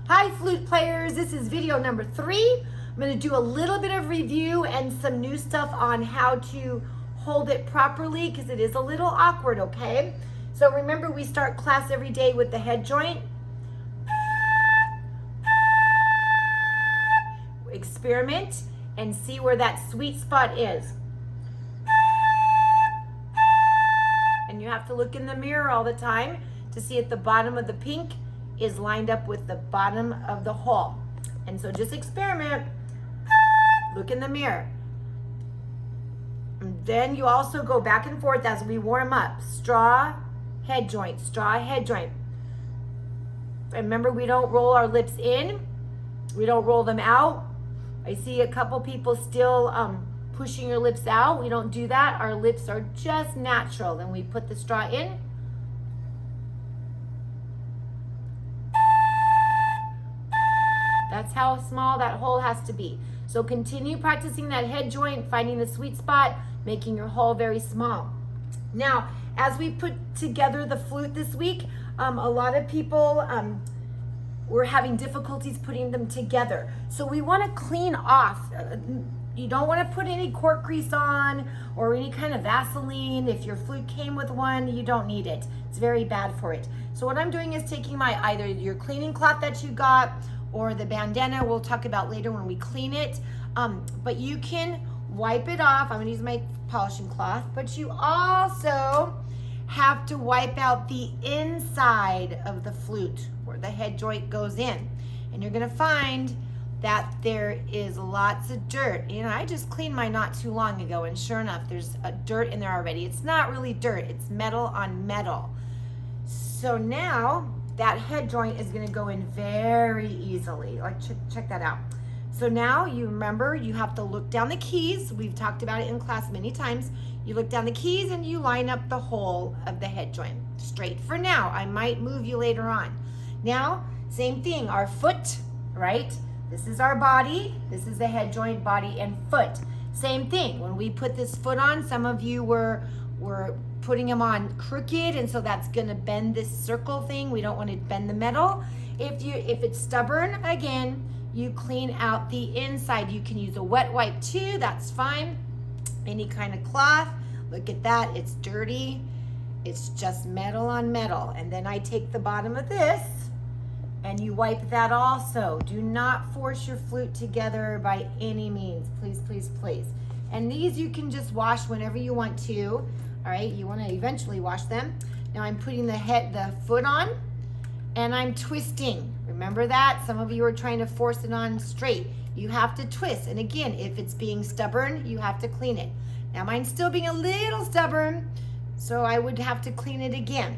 Hi flute players, this is video number 3. I'm going to do a little bit of review and some new stuff on how to hold it properly because it is a little awkward, okay? So remember, we start class every day with the head joint. Experiment and see where that sweet spot is. And you have to look in the mirror all the time to see if the bottom of the pink is lined up with the bottom of the hole. And so just experiment, look in the mirror. And then you also go back and forth as we warm up. Straw, head joint, straw, head joint. Remember, we don't roll our lips in, we don't roll them out. I see a couple people still pushing your lips out. We don't do that. Our lips are just natural. Then we put the straw in. That's how small that hole has to be. So continue practicing that head joint, finding the sweet spot, making your hole very small. Now, as we put together the flute this week, a lot of people were having difficulties putting them together. So we want to clean off. You don't want to put any cork grease on or any kind of Vaseline. If your flute came with one, you don't need it. It's very bad for it. So what I'm doing is taking my either your cleaning cloth that you got or the bandana we'll talk about later when we clean it. But you can wipe it off. I'm gonna use my polishing cloth, but you also have to wipe out the inside of the flute where the head joint goes in. And you're gonna find that there is lots of dirt. You know, I just cleaned mine not too long ago, and sure enough, there's a dirt in there already. It's not really dirt, it's metal on metal. So now that head joint is gonna go in very easily. Like, check that out. So now you remember, you have to look down the keys. We've talked about it in class many times. You look down the keys and you line up the hole of the head joint straight for now. I might move you later on. Now, same thing, our foot, right? This is our body. This is the head joint, body, and foot. Same thing, when we put this foot on, some of you were putting them on crooked, and so that's gonna bend this circle thing. We don't want to bend the metal. If it's stubborn, again, you clean out the inside. You can use a wet wipe too, that's fine. Any kind of cloth. Look at that, it's dirty. It's just metal on metal. And then I take the bottom of this and you wipe that also. Do not force your flute together by any means, please, please, please. And these you can just wash whenever you want to. All right, you want to eventually wash them. Now I'm putting the foot on and I'm twisting. Remember that? Some of you are trying to force it on straight. You have to twist. And again, if it's being stubborn, you have to clean it. Now mine's still being a little stubborn, so I would have to clean it again.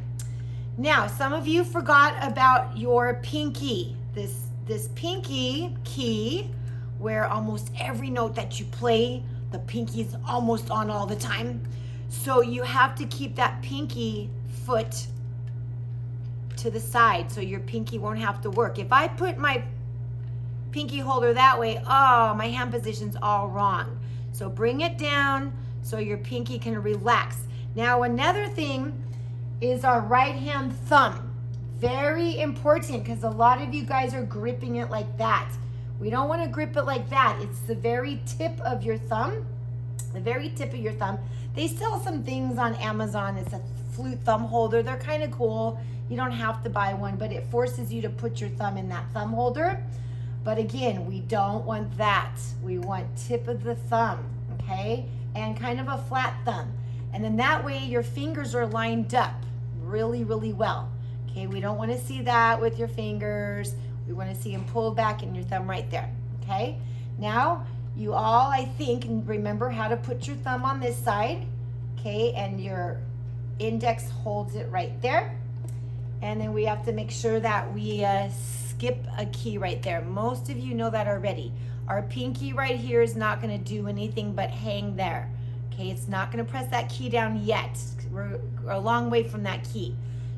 Now, some of you forgot about your pinky. This pinky key, where almost every note that you play, the pinky is almost on all the time. So you have to keep that pinky foot to the side so your pinky won't have to work. If I put my pinky holder that way, oh, my hand position's all wrong. So bring it down so your pinky can relax. Now, another thing is our right hand thumb. Very important, because a lot of you guys are gripping it like that. We don't want to grip it like that. It's the very tip of your thumb, the very tip of your thumb. They sell some things on Amazon. It's a flute thumb holder. They're kind of cool. You don't have to buy one, but it forces you to put your thumb in that thumb holder. But again, we don't want that. We want tip of the thumb, okay? And kind of a flat thumb. And then that way your fingers are lined up really, really well. Okay, we don't want to see that with your fingers. We want to see them pulled back and your thumb right there, okay? Now, you all, I think, remember how to put your thumb on this side, okay? And your index holds it right there. And then we have to make sure that we skip a key right there. Most of you know that already. Our pinky right here is not going to do anything but hang there. Okay, it's not going to press that key down yet. We're a long way from that key.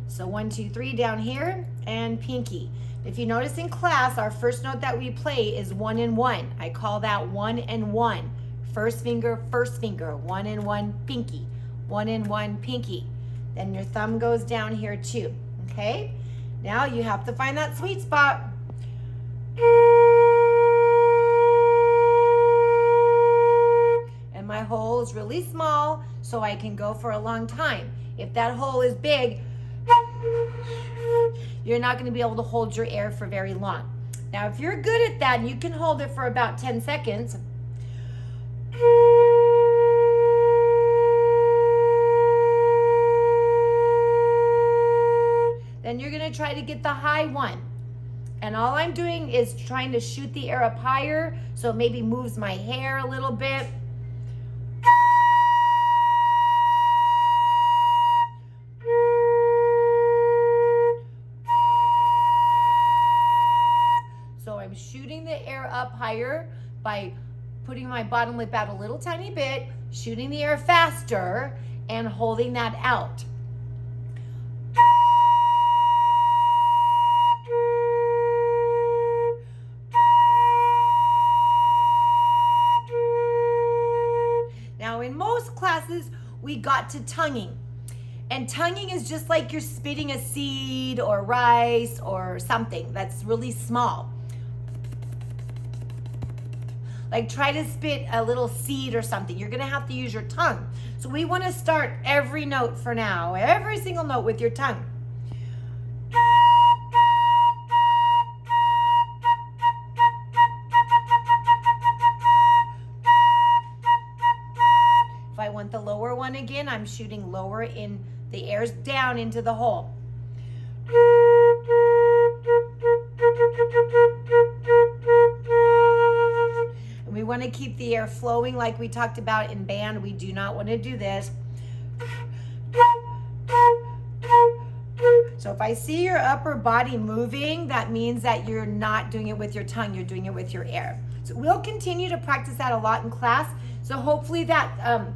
So 1, 2, 3 down here and pinky. If you notice in class, our first note that we play is 1 and 1. I call that 1 and 1. First finger, 1 and 1 pinky. 1 and 1 pinky. Then your thumb goes down here too. Okay? Now you have to find that sweet spot. And my hole is really small, so I can go for a long time. If that hole is big, you're not going to be able to hold your air for very long. Now, if you're good at that and you can hold it for about 10 seconds, then you're going to try to get the high one. And all I'm doing is trying to shoot the air up higher, so it maybe moves my hair a little bit. So I'm shooting the air up higher by putting my bottom lip out a little tiny bit, shooting the air faster, and holding that out. Now, in most classes, we got to tonguing. And tonguing is just like you're spitting a seed or rice or something that's really small. Like try to spit a little seed or something. You're gonna have to use your tongue. So we wanna start every note for now, every single note with your tongue. If I want the lower one again, I'm shooting lower in the air's down into the hole. And we want to keep the air flowing like we talked about in band. We do not want to do this. So if I see your upper body moving, that means that you're not doing it with your tongue, you're doing it with your air. So we'll continue to practice that a lot in class. So hopefully that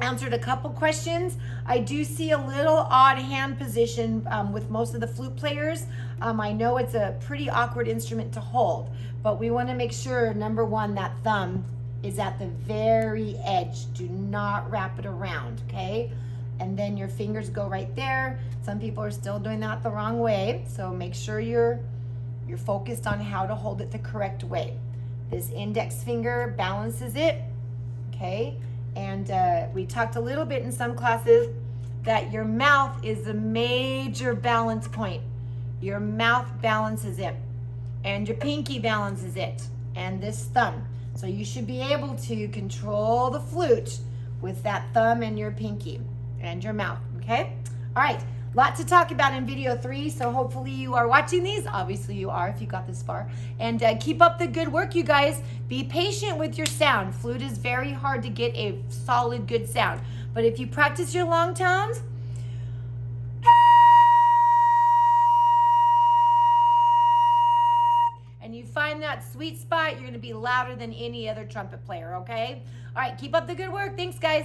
answered a couple questions. I do see a little odd hand position with most of the flute players. I know it's a pretty awkward instrument to hold, but we want to make sure, number one, that thumb is at the very edge. Do not wrap it around, okay? And then your fingers go right there. Some people are still doing that the wrong way, so make sure you're focused on how to hold it the correct way. This index finger balances it, okay? And we talked a little bit in some classes that your mouth is a major balance point. Your mouth balances it, and your pinky balances it, and this thumb. So you should be able to control the flute with that thumb and your pinky and your mouth, okay? All right, lot to talk about in video 3, so hopefully you are watching these. Obviously you are if you got this far. And keep up the good work, you guys. Be patient with your sound. Flute is very hard to get a solid, good sound. But if you practice your long tones, and you find that sweet spot, you're gonna be louder than any other trumpet player, okay? All right, keep up the good work. Thanks, guys.